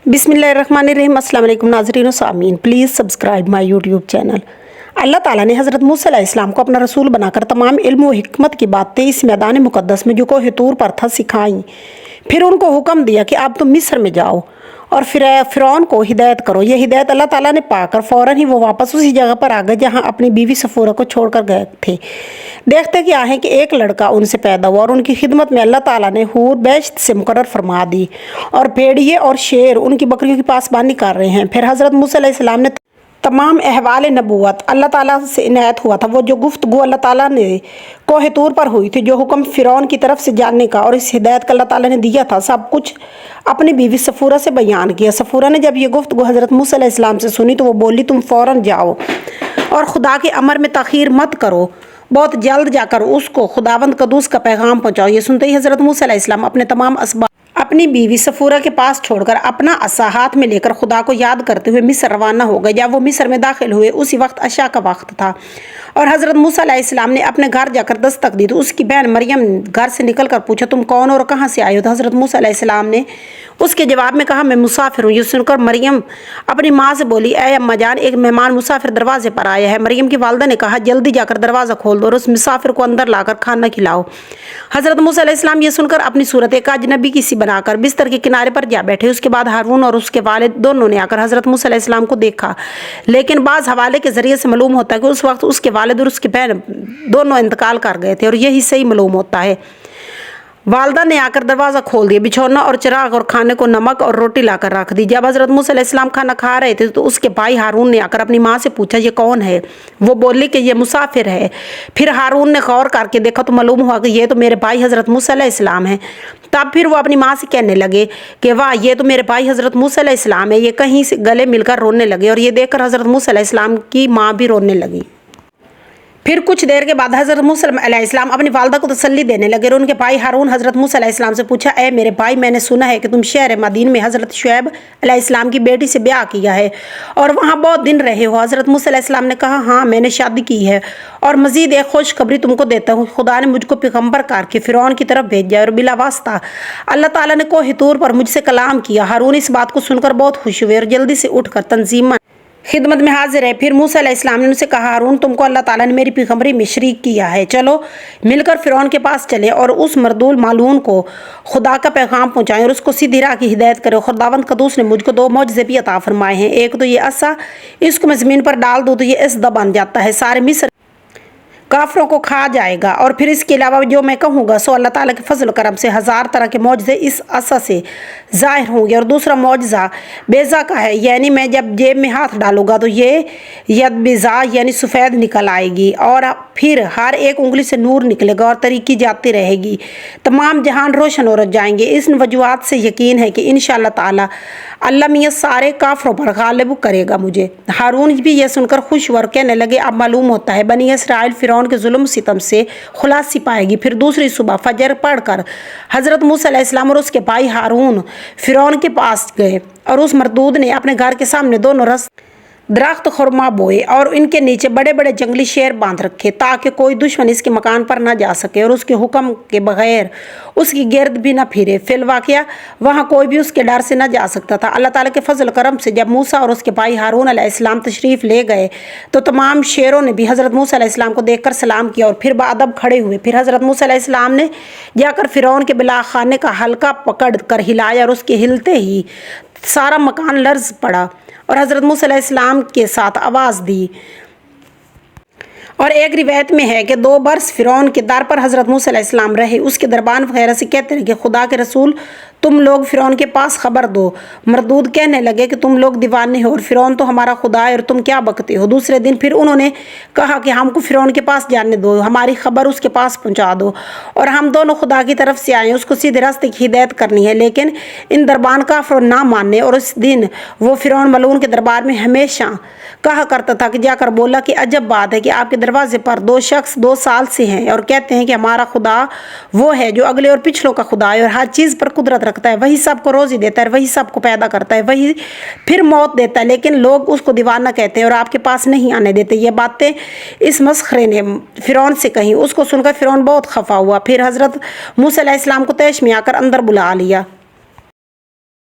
बिस्मिल्लाहिर्रहमानिर्रहीम। अस्सलाम वालेकुम नाज़रीन व सामीन, please subscribe my YouTube channel. Allah ताला ने हज़रत मूसा अलैहिस्सलाम को अपना रसूल बनाकर तमाम इल्म व हिकमत की बातें इस मैदान मुक़द्दस में जो कोह तूर पर था सिखाई। फिर उनको हुक्म दिया कि अब तुम मिस्र में जाओ और फिर फ़िरौन को हिदायत करो। यह हिदायत अल्लाह ताला ने पाकर फ़ौरन ही वो वापस उसी जगह पर आ गए जहाँ अपनी बीवी सफ़ूरा को छोड़कर गए थे। देखते क्या है कि एक लड़का उनसे पैदा हुआ और उनकी खिदमत में अल्लाह ताला ने हूर बेश्त से मुकर्रर फरमा दी और भेड़िए और शेर उनकी बकरियों की पासबानी कर रहे हैं। फिर हज़रत मूसा अलैहिस्सलाम ने तमाम अहवाल नबूवत अल्लाह ताला से इनायत हुआ था। वो जो गुफ्तगू अल्लाह ताला ने कोह तूर पर हुई थी, जो हुक्म फ़िरौन की तरफ से जानने का और इस हिदायत का अल्लाह ताला ने दिया था, सब कुछ अपनी बीवी सफ़ूरा से बयान किया। सफ़ूरा ने जब ये गुफ्तगू हज़रत मूसा अलैहिस्सलाम से सुनी तो वो बोली, तुम फ़ौरन जाओ और खुदा के अमर में तख़ीर मत करो, बहुत जल्द जाकर उसको खुदावंद कदूस का पैगाम पहुँचाओ। ये सुनते ही हज़रत मूसा अलैहिस्सलाम अपने तमाम असबाब अपनी बीवी सफ़ूरा के पास छोड़कर अपना असा हाथ में लेकर खुदा को याद करते हुए मिस्र रवाना हो गए। जब वो मिस्र में दाखिल हुए उसी वक्त अशा का वक्त था और हज़रत मूसा अलैहिस्सलाम ने अपने घर जाकर दस्तक दी तो उसकी बहन मरियम घर से निकल कर पूछा, तुम कौन और कहाँ से आए हो? तो हज़रत मूसा अलैहिस्सलाम ने उसके जवाब में कहा, मैं मुसाफिर हूँ। ये सुनकर मरियम अपनी माँ से बोली, ऐ अम्मा जान, एक मेहमान मुसाफिर दरवाजे पर आया है। मरियम की वालदा ने कहा, जल्दी जाकर दरवाज़ा खोल दो और उस मुसाफिर को अंदर लाकर खाना खिलाओ। हज़रत मूसा अलैहिस्सलाम ये सुनकर अपनी सूरत एक अजनबी की सी बनाकर बिस्तर के किनारे पर जा बैठे। उसके बाद हारून और उसके वालिद दोनों ने आकर हज़रत मूसा अलैहिस्सलाम को देखा, लेकिन बाज़ हवाले के ज़रिए से मालूम होता है कि उस वक्त उसके वालिद और उसकी बहन दोनों इंतकाल कर गए थे और यही सही मालूम होता है। वालदा ने आकर दरवाज़ा खोल दिया, बिछौना और चिराग और खाने को नमक और रोटी लाकर रख दी। जब हज़रत मूसा अलैहिस्सलाम खाना खा रहे थे तो उसके भाई हारून ने आकर अपनी माँ से पूछा, ये कौन है? वो बोली कि ये मुसाफिर है। फिर हारून ने गौर करके देखा तो मालूम हुआ कि ये तो मेरे भाई हज़रत मूसा अलैहिस्सलाम है। तब फिर वो अपनी माँ से कहने लगे कि वाह, ये तो मेरे भाई हज़रत मूसा अलैहिस्सलाम है। ये कहीं से गले मिलकर रोने लगे और ये देखकर हज़रत मूसा अलैहिस्सलाम की माँ भी रोने लगी। फिर कुछ देर के बाद हज़रत मूसा अलैहिस्सलाम अपनी वालदा को तसल्ली देने लगे और उनके भाई हारून हज़रत मूसा अलैहिस्सलाम से पूछा, ऐ मेरे भाई, मैंने सुना है कि तुम शहर मदीन में हज़रत शुएब अलैहिस्सलाम की बेटी से ब्याह किया है और वहाँ बहुत दिन रहे हो। हज़रत मूसा अलैहिस्सलाम ने कहा, हाँ, मैंने शादी की है और मज़ीद एक खुशखबरी तुमको देता हूँ, खुदा ने मुझको पैगम्बर करके फ़िरौन की तरफ भेजा और बिला वास्ता अल्लाह ताला ने कोह तूर पर मुझसे कलाम किया। हारून इस बात को सुनकर बहुत खुश हुए और जल्दी से उठकर तंजीम खिदमत में हाजिर है। फिर मूसा अलैहिस्सलाम ने उनसे कहा, हारून, तुमको अल्लाह ताला ने मेरी पैगम्बरी में शरीक किया है, चलो मिलकर फ़िरौन के पास चले और उस मरदूल मालून को खुदा का पैगाम पहुँचाएं और उसको सीधी राह की हिदायत करें। खुदावंद कदूस ने मुझको दो मौजज़े भी अता फरमाए हैं। एक तो ये असा, इसको मैं ज़मीन पर डाल दूँ तो ये इसदा बन जाता है, सारे मिस्र काफरों को खा जाएगा, और फिर इसके अलावा जो मैं कहूँगा सो अल्लाह ताला के फजल करम से 1000 तरह के मौजज़े इस असा से ज़ाहिर होंगे। और दूसरा मौजज़ा बेज़ा का है, यानी मैं जब जेब में हाथ डालूँगा तो ये यद बेज़ा यानी सफ़ेद निकल आएगी और फिर हर एक उंगली से नूर निकलेगा और तरीकी जाती रहेगी, तमाम जहान रोशन हो जाएंगे। इस वजूहात से यकीन है कि इंशाअल्लाह ताला अल्लाह मियाँ सारे काफरों पर गालिब करेगा मुझे। हारून भी यह सुनकर खुश हुआ और कहने लगे, अब मालूम होता है बनी इसराइल फ़िरौन के जुल्म सितम से खुलासी पाएगी। फिर दूसरी सुबह फजर पढ़कर हज़रत मूसा अलैहिस्सलाम और उसके भाई हारून फ़िरौन के पास गए और उस मरदूद ने अपने घर के सामने दोनों दरख्त खुरमा बोए और इनके नीचे बड़े बड़े जंगली शेर बांध रखे ताकि कोई दुश्मन इसके मकान पर ना जा सके और उसके हुक्म के बगैर उसकी गिरद भी ना फिरे। फिल वाक़या वहाँ कोई भी उसके डर से ना जा सकता था। अल्लाह ताला के फजल करम से जब मूसा और उसके भाई हारून अलैहिस्सलाम तशरीफ़ ले गए तो तमाम शेरों ने भी हज़रत मूसा अलैहिस्सलाम को देखकर सलाम किया और फिर बाअदब खड़े हुए। फिर हज़रत मूसा अलैहिस्सलाम ने जाकर फ़िरौन के बिला खाने का हल्का पकड़ कर हिलाया और उसके हिलते ही सारा मकान लर्ज़ पड़ा और हज़रत मूसा अलैहिस्सलाम के साथ आवाज़ दी। और एक रिवायत में है कि 2 बरस फ़िरौन के दर पर हज़रत मूसा अलैहिस्सलाम रहे। उसके दरबान वगैरह से कहते हैं कि खुदा के रसूल, तुम लोग फ़िरौन के पास खबर दो। मरदूद कहने लगे कि तुम लोग दीवाने हो और फ़िरौन तो हमारा खुदा है और तुम क्या बकते हो। दूसरे दिन फिर उन्होंने कहा कि हमको फ़िरौन के पास जाने दो, हमारी खबर उसके पास पहुंचा दो और हम दोनों खुदा की तरफ से आए, उसको सीधे रास्ते की हिदायत करनी है। लेकिन इन दरबान काफिर ना मानने और इस दिन वो फ़िरौन मलून के दरबार में हमेशा कहा करता था कि जाकर बोला कि अजब बात है कि आपके दरवाजे पर 2 शख्स 2 साल से हैं और कहते हैं कि हमारा खुदा वो है जो अगले और पिछलों का खुदा है और हर चीज़ पर कुदरत रखता है, वही सबको रोज़ी देता है, वही सबको पैदा करता है, वही फिर मौत देता है, लेकिन लोग उसको दीवाना कहते हैं और आपके पास नहीं आने देते। ये बातें इस मस्खरे ने फ़िरौन से कही। उसको सुनकर फ़िरौन बहुत खफा हुआ। फिर हज़रत मूसा अलैहिस्सलाम को तैश में आकर अंदर बुला लिया।